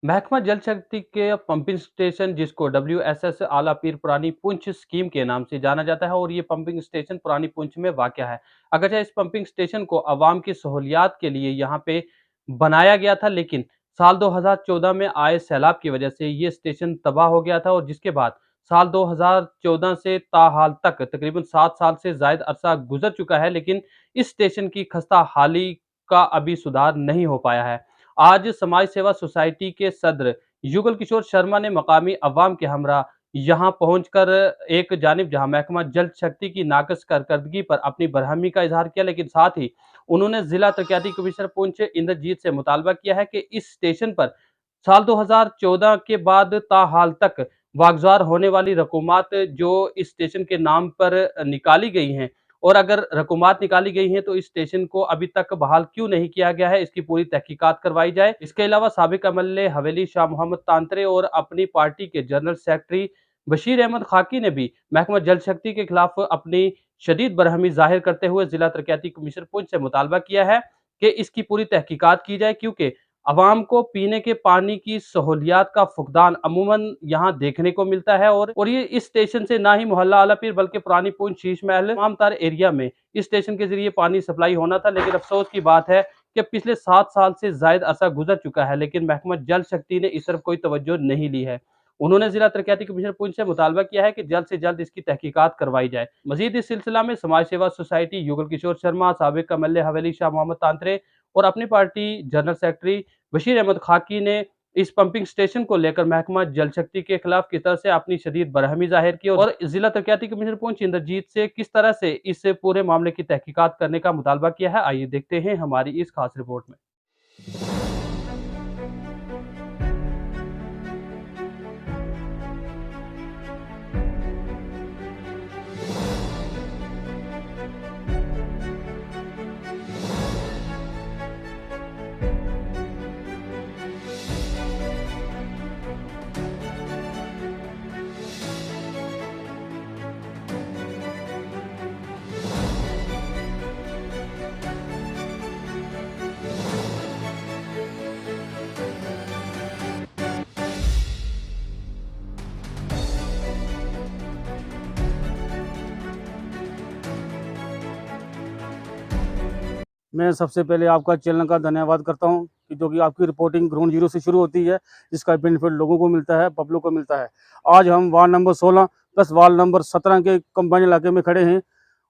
महकमा जल शक्ति के पंपिंग स्टेशन जिसको WSS आला पीर पुरानी पुंछ स्कीम के नाम से जाना जाता है और ये पंपिंग स्टेशन पुरानी पुंछ में वाक़या है। अगरचे इस पंपिंग स्टेशन को अवाम की सहूलियात के लिए यहाँ पे बनाया गया था, लेकिन साल 2014 में आए सैलाब की वजह से ये स्टेशन तबाह हो गया था और जिसके बाद साल 2014 से ताहाल तक तकरीबन 7 साल से ज़ायद अरसा गुज़र चुका है, लेकिन इस स्टेशन की खस्ता हाली का अभी सुधार नहीं हो पाया है। आज समाज सेवा सोसाइटी के सदर युगल किशोर शर्मा ने मकामी अवाम के हमरा यहाँ पहुंचकर एक जानिब जहाँ महकमा जल शक्ति की नाकस कारकर्दगी पर अपनी बरहमी का इजहार किया, लेकिन साथ ही उन्होंने जिला तरक्याती कमिश्नर पुंछ इंद्रजीत से मुतालबा किया है कि इस स्टेशन पर साल 2014 के बाद ताहाल तक वागजार होने वाली रकूमात जो इस स्टेशन के नाम पर निकाली गई हैं और अगर रकूमात निकाली गई हैं तो इस स्टेशन को अभी तक बहाल क्यों नहीं किया गया है, इसकी पूरी तहकीकात करवाई जाए। इसके अलावा साबिक एमएलए हवेली शाह मोहम्मद तांतरे और अपनी पार्टी के जनरल सेक्रेटरी बशीर अहमद खाकी ने भी महकमा जल शक्ति के खिलाफ अपनी शदीद बरहमी जाहिर करते हुए जिला तरक्याती कमिश्नर पुंछ से मुतालबा किया है कि इसकी पूरी तहकीकात की जाए, क्योंकि अवाम को पीने के पानी की सहूलियात का फुकदान अमूमन यहाँ देखने को मिलता है और ये इस स्टेशन से ना ही मोहल्ला आलापीर बल्कि पुरानी पुंछ शीश महल तमाम तार एरिया में इस स्टेशन के जरिए पानी सप्लाई होना था। लेकिन अफसोस की बात है कि पिछले 7 साल से जायद अरसा गुजर चुका है, लेकिन महकमा जल शक्ति ने इस तरफ कोई तवज्जो नहीं ली है। उन्होंने जिला तरक्याती कमिश्नर पुंछ से मुतालबा किया है कि जल्द से जल्द इसकी तहकीकात करवाई जाए। मजीद इस सिलसिला में समाज सेवा सोसाइटी युगल किशोर शर्मा, साबिक एमएलए हवेली शाह मोहम्मद तांतरे और अपनी party general secretary Bashir Ahmad Khaki ने इस पंपिंग स्टेशन को लेकर महकमा जल शक्ति के खिलाफ किस तरह से अपनी शदीद बरहमी जाहिर की और जिला तरक्याती कमिश्नर पुंछ इंद्रजीत से किस तरह से इस पूरे मामले की तहकीकात करने का मुतालबा किया है। आइए देखते हैं हमारी इस खास रिपोर्ट में। मैं सबसे पहले आपका चैनल का धन्यवाद करता हूं कि जो कि आपकी रिपोर्टिंग ग्राउंड जीरो से शुरू होती है, जिसका बेनिफिट लोगों को मिलता है, पब्लिक को मिलता है। आज हम ward number 16 plus ward number 17 के कंबाइन इलाके में खड़े हैं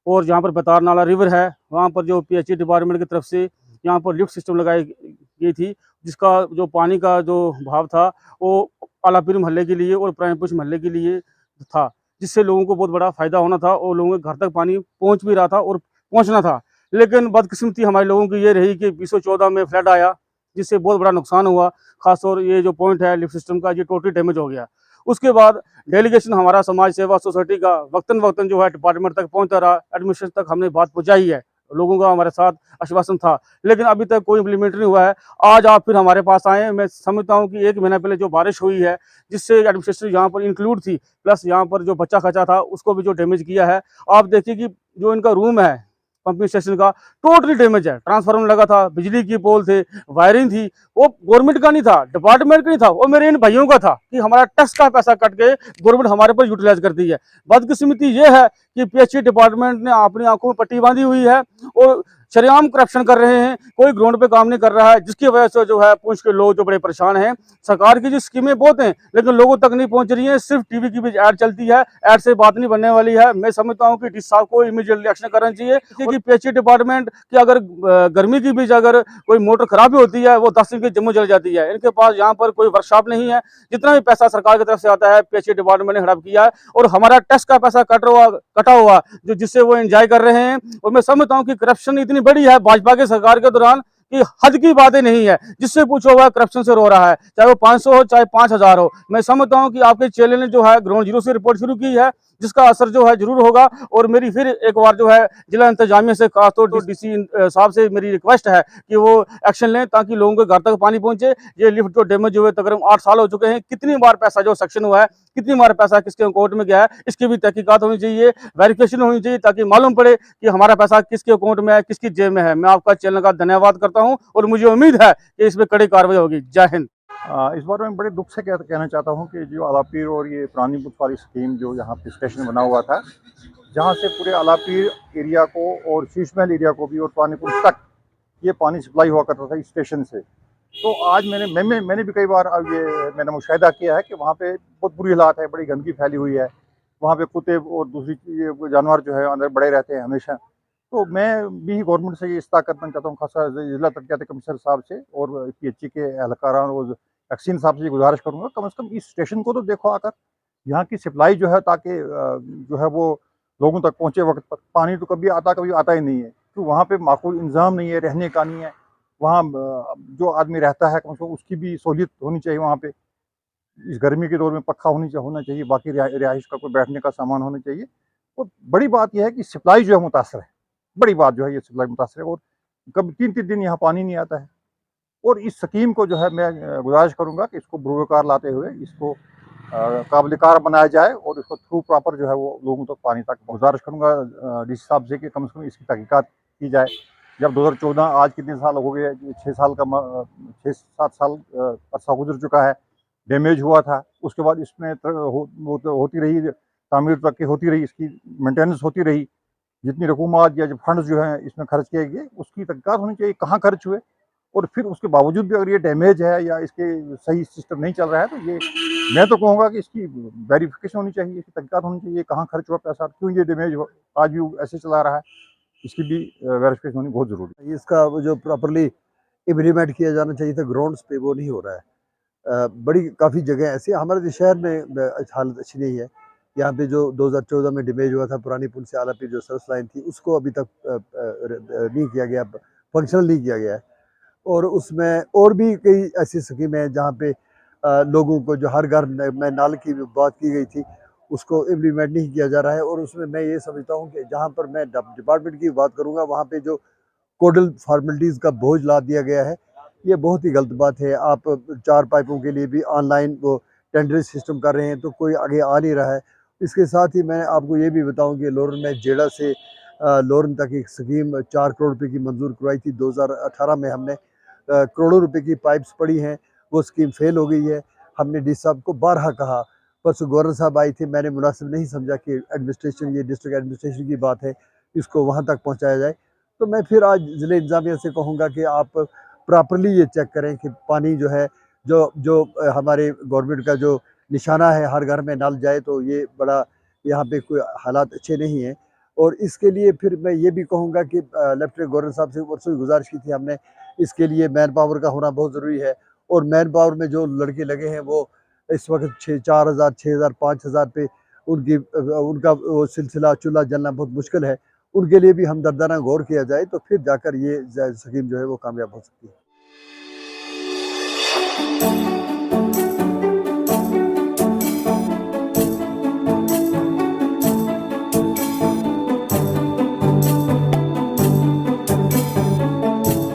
और जहां पर बतार नाला रिवर है, वहां पर जो PHE डिपार्टमेंट की तरफ से यहाँ पर लिफ्ट सिस्टम लगाई गई थी, जिसका जो पानी का जो भाव था वो आलापीर मोहल्ले के लिए और प्राइमपुर मोहल्ले के लिए था, जिससे लोगों को बहुत बड़ा फायदा होना था और लोगों के घर तक पानी पहुँच भी रहा था और पहुँचना था। लेकिन बदकिस्मती हमारे लोगों की ये रही कि 2014 में फ्लड आया, जिससे बहुत बड़ा नुकसान हुआ। खासतौर ये जो पॉइंट है लिफ्ट सिस्टम का, ये टोटली डैमेज हो गया। उसके बाद डेलीगेशन हमारा समाज सेवा सोसाइटी का वक्तन वक्तन जो है डिपार्टमेंट तक पहुंचता रहा, एडमिनिस्ट्रेशन तक हमने बात पहुंचाई है, लोगों का हमारे साथ आश्वासन था, लेकिन अभी तक कोई इम्प्लीमेंट नहीं हुआ है। आज आप फिर हमारे पास आए। मैं समझता हूँ कि 1 महीना पहले जो बारिश हुई है, जिससे एडमिनिस्ट्रेशन यहाँ पर इंक्लूड थी, प्लस यहाँ पर जो बच्चा खचा था उसको भी जो डैमेज किया है। आप देखिए कि जो इनका रूम है पंपिंग स्टेशन का, टोटली डैमेज है। ट्रांसफार्मर लगा था, बिजली की पोल थे, वायरिंग थी, वो गवर्नमेंट का नहीं था, डिपार्टमेंट का नहीं था, वो मेरे इन भाइयों का था कि हमारा टैक्स का पैसा कट के गवर्नमेंट हमारे पर यूटिलाइज करती है। बदकिस्मती ये है कि PHE डिपार्टमेंट ने अपनी आंखों में पट्टी बांधी हुई है और शरेआम करप्शन कर रहे हैं, कोई ग्राउंड पे काम नहीं कर रहा है, जिसकी वजह से जो है पुंछ के लोग जो बड़े परेशान हैं। सरकार की जो स्कीमें बहुत हैं, लेकिन लोगों तक नहीं पहुंच रही हैं। सिर्फ टीवी की भी ऐड चलती है, ऐड से बात नहीं बनने वाली है। मैं समझता हूं कि डीसी साहब को इमीडिएटली एक्शन करना चाहिए, क्योंकि PHE डिपार्टमेंट की अगर गर्मी की बीच अगर कोई मोटर खराब होती है, वो 10 दिन की जम्मू जल जाती है। इनके पास यहाँ पर कोई वर्कशॉप नहीं है। जितना भी पैसा सरकार की तरफ से आता है PHE डिपार्टमेंट ने हड़प किया है और हमारा टैक्स का पैसा कटा हुआ जो जिससे वो एंजॉय कर रहे हैं। और मैं समझता हूँ कि करप्शन इतनी बड़ी है भाजपा के सरकार के दौरान कि हद की बातें नहीं है। जिससे पूछो हुआ करप्शन से रो रहा है, चाहे वो 500 हो चाहे 5000 हो। मैं समझता हूं कि आपके चैनल ने जो है ग्राउंड जीरो से रिपोर्ट शुरू की है, जिसका असर जो है जरूर होगा। और मेरी फिर एक बार जो है जिला इंतजामिया से, खासतौर पर DC साहब से मेरी रिक्वेस्ट है कि वो एक्शन लें ताकि लोगों के घर तक पानी पहुंचे। ये लिफ्ट जो डैमेज हुए तकरीबन 8 साल हो चुके हैं, कितनी बार पैसा जो सेक्शन हुआ है, कितनी बार पैसा किसके अकाउंट में गया है, इसकी भी तहकीकात होनी चाहिए, वेरिफिकेशन होनी चाहिए, ताकि मालूम पड़े कि हमारा पैसा किसके अकाउंट में है, किसकी जेब में है। मैं आपका चैनल का धन्यवाद करता हूं और मुझे उम्मीद है कि इसमें कड़ी कार्रवाई होगी। जय हिंद। इस बार मैं बड़े दुख से कहना चाहता हूँ कि जो आलापीर और ये पुरानी बुत वाली स्कीम जो यहाँ पे स्टेशन बना हुआ था, जहाँ से पूरे आलापीर एरिया को और शीश महल एरिया को भी और पानीपुर तक ये पानी सप्लाई हुआ करता था इस स्टेशन से। तो आज मैंने भी कई बार अब ये मैंने मुशाहिदा किया है कि वहाँ पे बहुत बुरी हालात है, बड़ी गंदगी फैली हुई है। वहाँ पे कुत्ते और दूसरी ये जानवर जो है अंदर बड़े रहते हैं हमेशा। तो मैं भी गवर्नमेंट से ये इस्ता करना चाहता हूँ, खासा ज़िला तरक्याती कमिश्नर साहब से और पीएचई के एहलकारान और एक्सीन साहब से ये गुजारिश करूँगा, कम से कम इस स्टेशन को तो देखो आकर, यहाँ की सप्लाई जो है, ताकि जो है वो लोगों तक पहुँचे वक्त पर। पानी तो कभी आता ही नहीं है, तो वहाँ पे माकूल इंतज़ाम नहीं है, रहने का नहीं है। वहाँ जो आदमी रहता है कम से कम उसकी भी सहूलियत होनी चाहिए वहाँ पे। इस गर्मी के दौर में पक्का होना चाहिए, बाकी रिहाइश का कोई बैठने का सामान होना चाहिए। और बड़ी बात यह है कि सप्लाई जो है मुतासर है, बड़ी बात जो है ये सप्लाई मुतासर है, और कभी 3-3 दिन यहाँ पानी नहीं आता है। और इस स्कीम को जो है मैं गुजारिश करूँगा कि इसको बुरोकार लाते हुए इसको काबिल कार बनाया जाए और इसको थ्रू प्रॉपर जो है वो लोगों तक पानी तक गुजारिश करूँगा डीसी साहब से कि कम से कम इसकी तहकीकात की जाए। जब 2014 आज कितने साल हो गए, 6 साल का 6-7 साल अरसा गुजर चुका है, डैमेज हुआ था। उसके बाद इसमें होती रही तामीर, तरक्की होती रही, इसकी मेंटेनेंस होती रही। जितनी रकूमात या जो फंड्स जो हैं इसमें खर्च किए गए, उसकी तहकीकात होनी चाहिए, कहाँ खर्च हुए। और फिर उसके बावजूद भी अगर ये डैमेज है या इसके सही सिस्टम नहीं चल रहा है, तो ये मैं तो कहूँगा कि इसकी वेरिफिकेशन होनी चाहिए, इसकी तहकीकात होनी चाहिए, कहाँ खर्च हुआ पैसा, क्यों ये डैमेज हो आज भी ऐसे चला रहा है, इसकी भी वेरिफिकेशन होनी बहुत ज़रूरी है। इसका जो प्रॉपरली इम्प्लीमेंट किया जाना चाहिए था ग्राउंड्स पे, वो नहीं हो रहा है। बड़ी काफ़ी जगह ऐसी हमारे जो शहर में हालत अच्छी नहीं है। यहाँ पे जो 2014 में डैमेज हुआ था पुरानी पुल से आलापीर जो सर्विस लाइन थी, उसको अभी तक नहीं किया गया, फंक्शनल नहीं किया गया है। और उसमें और भी कई ऐसी स्कीमें हैं जहाँ पे लोगों को जो हर घर में नल की बात की गई थी, उसको इम्प्लीमेंट नहीं किया जा रहा है। और उसमें मैं ये समझता हूँ कि जहाँ पर मैं डिपार्टमेंट की बात करूँगा, वहाँ पे जो कोडल फॉर्मेलिटीज़ का बोझ ला दिया गया है, ये बहुत ही गलत बात है। आप 4 पाइपों के लिए भी ऑनलाइन वो टेंडरिंग सिस्टम कर रहे हैं, तो कोई आगे आ नहीं रहा है। इसके साथ ही मैं आपको ये भी बताऊं कि लोरन में जेड़ा से लोरन तक एक स्कीम 4 करोड़ रुपए की मंजूर करवाई थी 2018 में। हमने करोड़ों रुपए की पाइप्स पड़ी हैं, वो स्कीम फेल हो गई है। हमने डी साहब को बारहा कहा, परसों गवर्नर साहब आई थी, मैंने मुनासिब नहीं समझा कि एडमिनिस्ट्रेशन, ये डिस्ट्रिक्ट एडमिनिस्ट्रेशन की बात है, इसको वहाँ तक पहुँचाया जाए। तो मैं फिर आज ज़िले इंतज़ामिया से कहूँगा कि आप प्रॉपरली ये चेक करें कि पानी जो है, जो जो हमारे गवर्नमेंट का जो निशाना है हर घर में नल जाए, तो ये बड़ा यहाँ पे कोई हालात अच्छे नहीं हैं। और इसके लिए फिर मैं ये भी कहूँगा कि लेफ्टिनेंट गवर्नर साहब से परसों गुजारिश की थी हमने, इसके लिए मैन पावर का होना बहुत ज़रूरी है। और मैन पावर में जो लड़के लगे हैं वो इस वक्त 4,000, 6,000, 5,000 पे उनका वो सिलसिला चूल्हा जलना बहुत मुश्किल है। उनके लिए भी हमदर्दाना गौर किया जाए, तो फिर जाकर ये स्कीम जो है वो कामयाब हो सकती है।